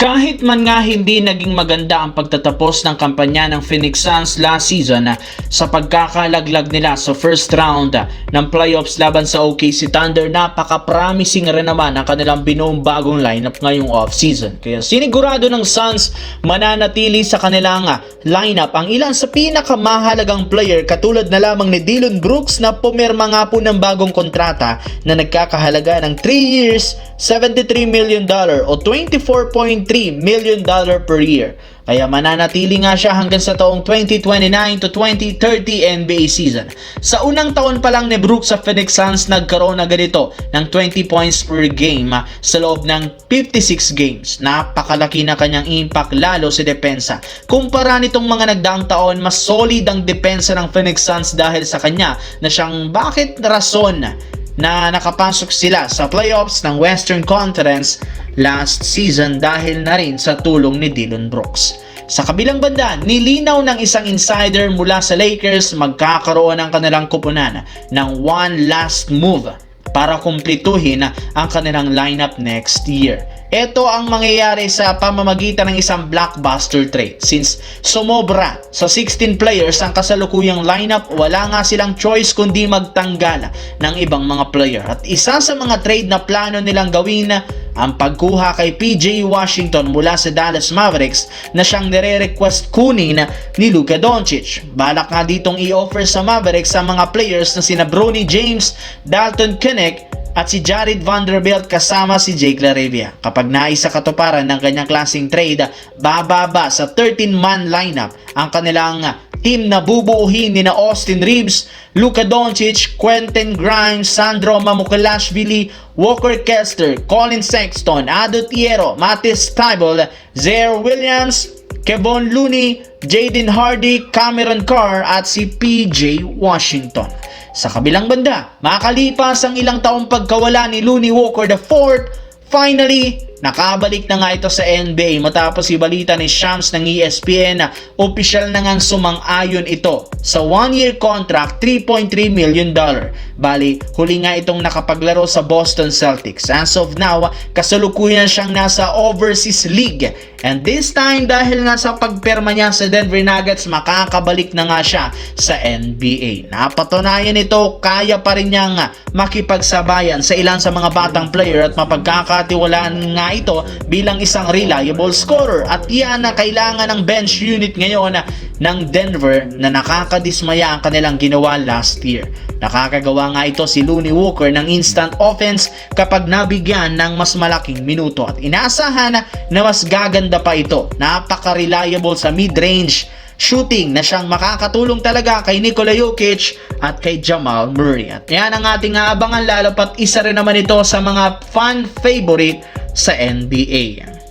Kahit man nga hindi naging maganda ang pagtatapos ng kampanya ng Phoenix Suns last season sa pagkakalaglag nila sa first round ng playoffs laban sa OKC Thunder, napaka-promising rin naman ang kanilang binuong bagong lineup ngayong off-season. Kaya sinigurado ng Suns mananatili sa kanilang lineup ang ilan sa pinakamahalagang player katulad na lamang ni Dillon Brooks na pumirma nga po ng bagong kontrata na nagkakahalaga ng 3 years, $73 million o $24.3 million per year. Kaya mananatili nga siya hanggang sa taong 2029 to 2030 NBA season. Sa unang taon pa lang ni Brooks sa Phoenix Suns, nagkaroon na ganito ng 20 points per game sa loob ng 56 games. Napakalaki na kanyang impact lalo sa depensa. Kumpara nitong mga nagdaang taon, mas solid ang depensa ng Phoenix Suns dahil sa kanya na siyang bakit rason na nakapasok sila sa playoffs ng Western Conference last season dahil na rin sa tulong ni Dillon Brooks. Sa kabilang banda, nilinaw ng isang insider mula sa Lakers magkakaroon ng kanilang kupunan ng one last move para kumpletuhin ang kanilang lineup next year. Ito ang mangyayari sa pamamagitan ng isang blockbuster trade. Since sumobra sa 16 players ang kasalukuyang lineup, wala nga silang choice kundi magtanggal ng ibang mga player. At isa sa mga trade na plano nilang gawin ang pagkuha kay PJ Washington mula sa Dallas Mavericks na siyang nire-request kunin ni Luka Doncic. Balak nga ditong i-offer sa Mavericks sa mga players na sina Bronny James, Dalton Knecht at si Jared Vanderbilt kasama si Jake LaRavia. Kapag naisa katuparan ng kanyang klaseng trade, bababa sa 13-man lineup ang kanilang team na bubuuhin ni na Austin Reeves, Luka Doncic, Quentin Grimes, Sandro Mamukelashvili, Walker Kessler, Colin Sexton, Adou Thiero, Matisse Thybulle, Zaire Williams, Kevon Looney, Jaden Hardy, Cameron Carr at si PJ Washington. Sa kabilang banda, makalipas ang ilang taong pagkawala ni Looney Walker IV, finally, nakabalik na nga ito sa NBA matapos ibalita ni Shams ng ESPN na opisyal na ngang sumang-ayon ito sa 1-year contract, $3.3 million. Bali, huli nga itong nakapaglaro sa Boston Celtics. As of now, kasalukuyan siyang nasa Overseas League. And this time, dahil nga sa pagperma niya sa Denver Nuggets, makakabalik na nga siya sa NBA. Napatunayan ito, kaya pa rin niyang makipagsabayan sa ilan sa mga batang player at mapagkakatiwalaan nga ito bilang isang reliable scorer. At yan na kailangan ng bench unit ngayon ng Denver na nakakadismaya ang kanilang ginawa last year. Nakakagawa nga ito si Looney Walker ng instant offense kapag nabigyan ng mas malaking minuto at inaasahan na mas gaganda pa ito. Napaka-reliable sa mid-range shooting na siyang makakatulong talaga kay Nikola Jokic at kay Jamal Murray. At yan ang ating aabangan lalo pat isa rin naman ito sa mga fan favorite sa NBA.